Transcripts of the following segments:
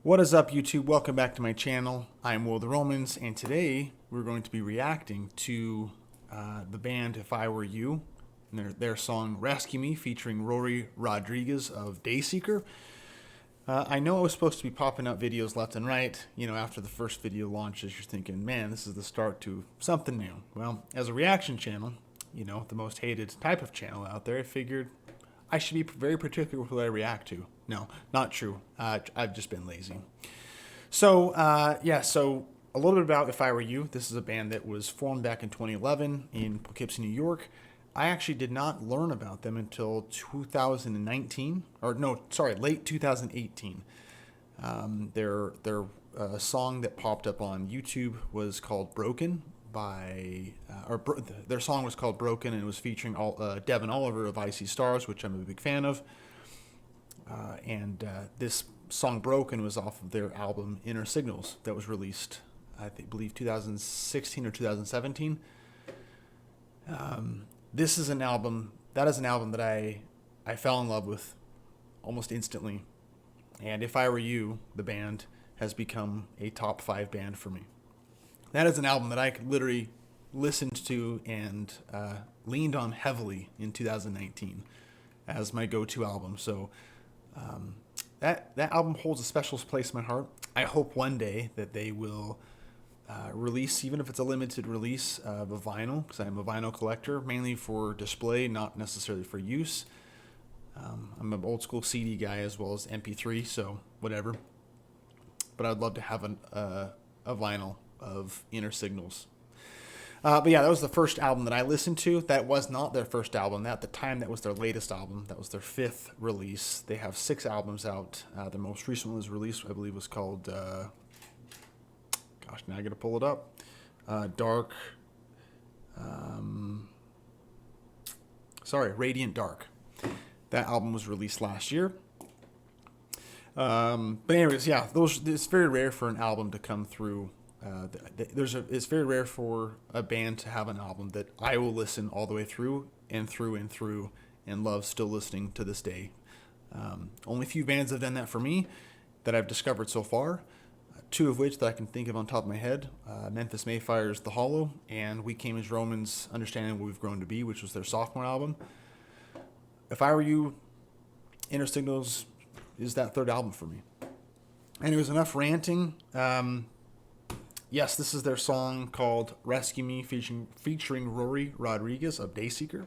What is up, YouTube? Welcome back to my channel. I'm Will the Romans, and today we're going to be reacting to the band If I Were You and their song Rescue Me featuring Rory Rodriguez of Dayseeker. I know I was supposed to be popping out videos left and right. You know, after the first video launches, you're thinking, man, this is the start to something new. Well, as a reaction channel, you know, the most hated type of channel out there, I figured I should be very particular with what I react to. No, not true. I've just been lazy. So, so a little bit about If I Were You. This is a band that was formed back in 2011 in Poughkeepsie, New York. I actually did not learn about them until 2019, late 2018. Their song that popped up on YouTube was called Broken their song was called Broken, and it was featuring Devin Oliver of Icy Stars, which I'm a big fan of. This song Broken was off of their album Inner Signals that was released, I believe 2016 or 2017. This is an album that I fell in love with almost instantly. And If I Were You, the band, has become a top 5 band for me. That is an album that I could literally listened to and leaned on heavily in 2019 as my go-to album. So that album holds a special place in my heart. I hope one day that they will release, even if it's a limited release of a vinyl, because I'm a vinyl collector, mainly for display, not necessarily for use. I'm an old school CD guy as well as MP3, so whatever. But I'd love to have a vinyl of Inner Signals. But yeah, that was the first album that I listened to. That was not their first album. At the time, that was their latest album. That was their 5th release. They have 6 albums out. The most recent one was released, I believe, was called, now I gotta pull it up. Radiant Dark. That album was released last year. But anyways, yeah, it's very rare for an album to come through. It's very rare for a band to have an album that I will listen all the way through and through and through and love still listening to this day. Only a few bands have done that for me that I've discovered so far. 2 of which that I can think of on top of my head. Memphis Mayfire's The Hollow and We Came as Romans, Understanding What We've Grown to Be, which was their sophomore album. If I Were You, Inner Signals is that 3rd album for me. And it was enough ranting. Yes, this is their song called Rescue Me featuring Rory Rodriguez of Dayseeker.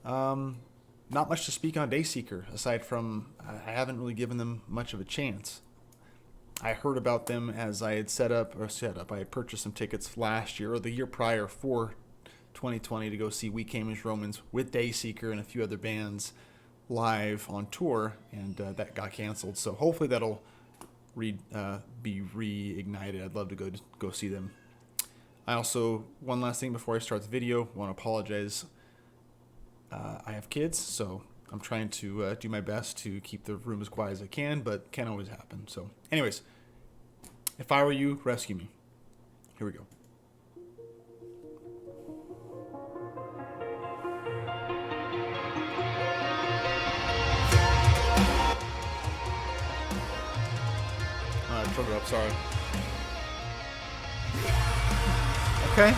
Not much to speak on Dayseeker, aside from I haven't really given them much of a chance. I heard about them as I had I had purchased some tickets last year or the year prior for 2020 to go see We Came as Romans with Dayseeker and a few other bands live on tour, and that got canceled. So hopefully that'll be reignited. I'd love to go see them. I also, one last thing before I start the video, want to apologize. I have kids, so I'm trying to do my best to keep the room as quiet as I can, but can't always happen. So anyways, If I Were You, Rescue Me. Here we go. Turn it up, sorry. Okay.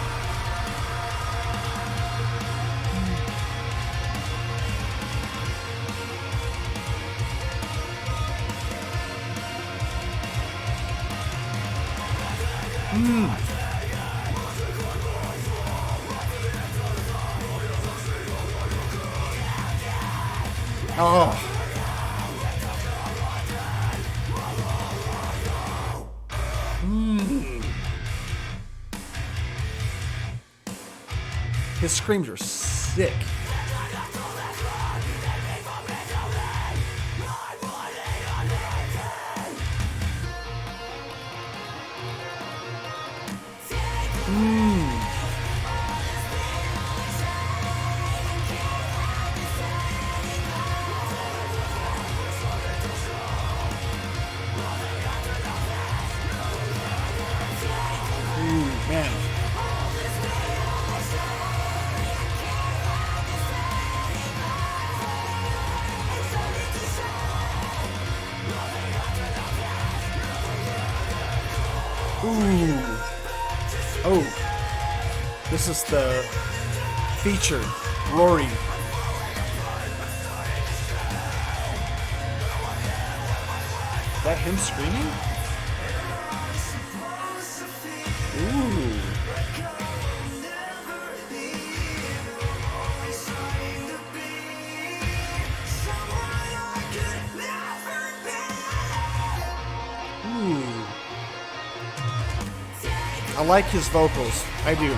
Oh. His screams are sick. Man. Ooh. Oh. This is the feature. Rory. Is that him screaming? Ooh. Ooh. I like his vocals. I do.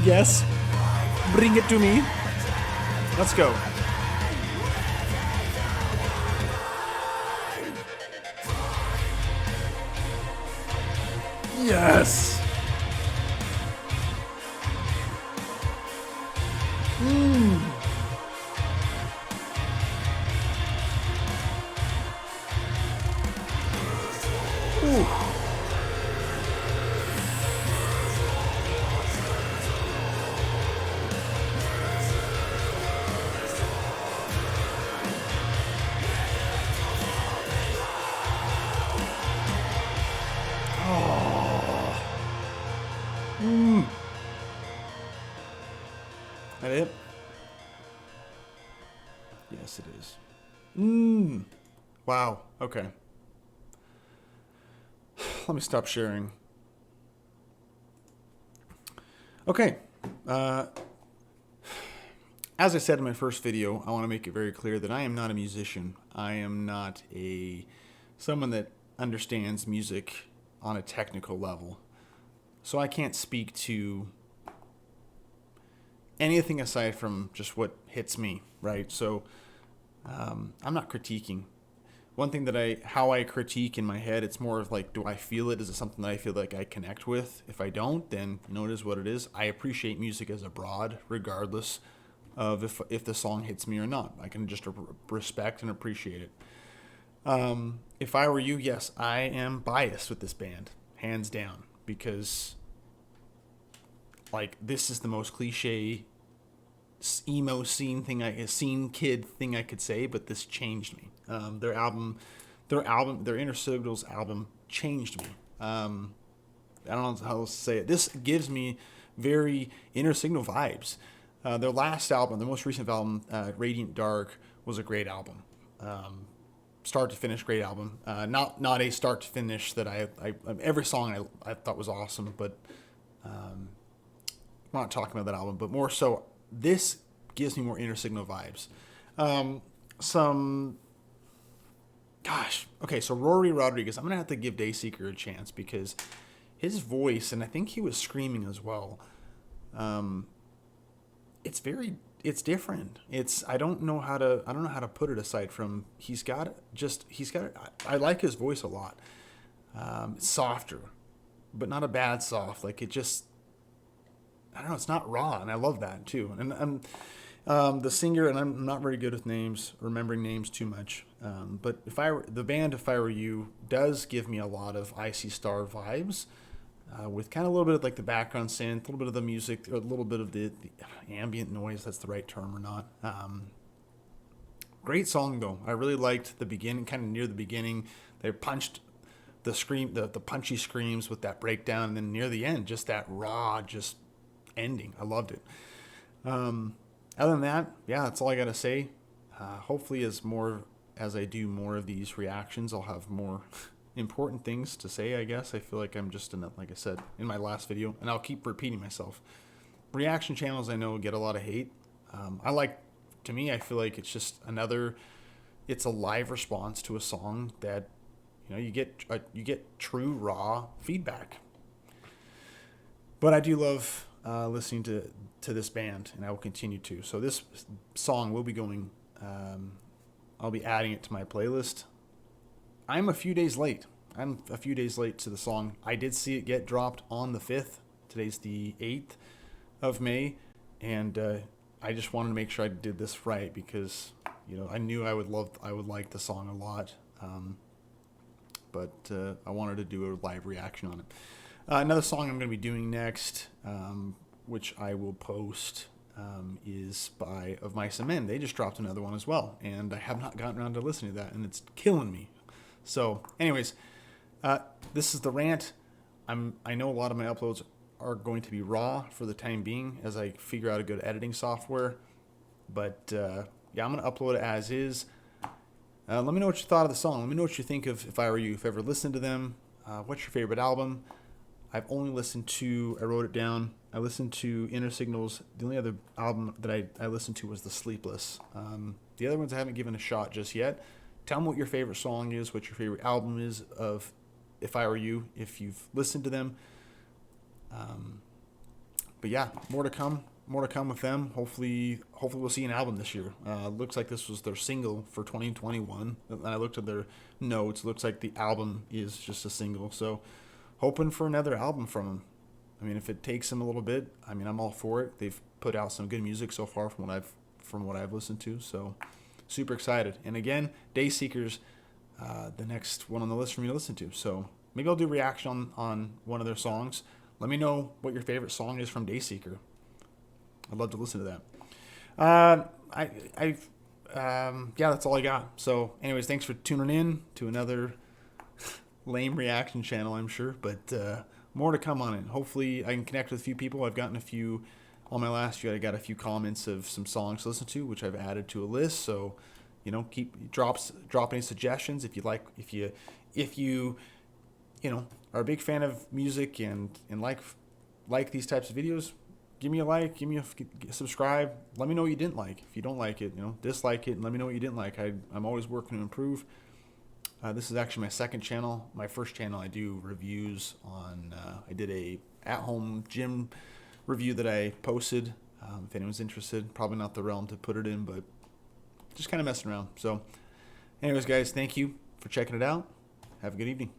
Yes. Bring it to me. Let's go. Yes. Ooh. That it? Yes, it is. Wow. Okay. Let me stop sharing. Okay. As I said in my first video, I want to make it very clear that I am not a musician. I am not someone that understands music on a technical level. So I can't speak to anything aside from just what hits me, right? So I'm not critiquing. One thing that how I critique in my head, it's more of like, do I feel it? Is it something that I feel like I connect with? If I don't, then it is what it is. I appreciate music as a broad, regardless of if the song hits me or not. I can just respect and appreciate it. If I were you, yes, I am biased with this band, hands down, because like this is the most cliche emo scene kid thing I could say, but this changed me. Their Inner Signals album changed me. I don't know how else to say it. This gives me very Inner Signal vibes. Their last album, their most recent album, Radiant Dark, was a great album. Start to finish, great album. Not a start to finish that I every song I thought was awesome, but I'm not talking about that album, but more so this gives me more Inner Signal vibes. So Rory Rodriguez, I'm gonna have to give Dayseeker a chance because his voice, and I think he was screaming as well. It's different. I don't know how to put it aside from I like his voice a lot. It's softer, but not a bad soft. Like it just, I don't know. It's not raw, and I love that too. And the singer, and I'm not very good with names, remembering names too much. But If I Were You, does give me a lot of Icy Star vibes. With kind of a little bit of like the background synth, a little bit of the music, or a little bit of the ambient noise, that's the right term or not. Great song though. I really liked the beginning, kind of near the beginning. They punched the punchy screams with that breakdown, and then near the end, just that raw, just ending. I loved it. Other than that, yeah, that's all I got to say. Hopefully as I do more of these reactions, I'll have more important things to say, I guess. I feel like I'm just like I said in my last video, and I'll keep repeating myself. Reaction channels, I know, get a lot of hate. To me, I feel like it's just it's a live response to a song that, you get true raw feedback. But I do love listening to this band, and I will continue to. So this song will be going, I'll be adding it to my playlist. I'm a few days late. I'm a few days late to the song. I did see it get dropped on the 5th. Today's the 8th of May, and I just wanted to make sure I did this right because I knew I would like the song a lot, but I wanted to do a live reaction on it. Another song I'm going to be doing next, which I will post, is by Of Mice and Men. They just dropped another one as well, and I have not gotten around to listening to that, and it's killing me. So, anyways, this is the rant. I know a lot of my uploads are going to be raw for the time being as I figure out a good editing software, but yeah, I'm going to upload it as is. Let me know what you thought of the song. Let me know what you think of If I Were You. If you ever listened to them, what's your favorite album? I've only listened to, I wrote it down, I listened to Inner Signals. The only other album that I listened to was The Sleepless. The other ones I haven't given a shot just yet. Tell me what your favorite song is, what your favorite album is of If I Were You, if you've listened to them. But yeah, more to come with them. Hopefully we'll see an album this year. Looks like this was their single for 2021. And I looked at their notes. Looks like the album is just a single. So hoping for another album from them. I mean, if it takes them a little bit, I mean, I'm all for it. They've put out some good music so far from what I've listened to. So super excited. And again, Dayseekers, the next one on the list for me to listen to. So maybe I'll do a reaction on one of their songs. Let me know what your favorite song is from Dayseeker. I'd love to listen to that. Yeah, that's all I got. So anyways, thanks for tuning in to another lame reaction channel, I'm sure, but more to come on it. Hopefully I can connect with a few people. I've gotten a few on my last few. I got a few comments of some songs to listen to, which I've added to a list. So keep drop any suggestions if you are a big fan of music and like these types of videos. Give me a like, give me a subscribe. Let me know what you didn't like. If you don't like it, dislike it, and let me know what you didn't like. I'm always working to improve. This is actually my second channel. My first channel, I do reviews on. I did a at-home gym review that I posted. If anyone's interested, probably not the realm to put it in, but just kind of messing around. So, anyways, guys, thank you for checking it out. Have a good evening.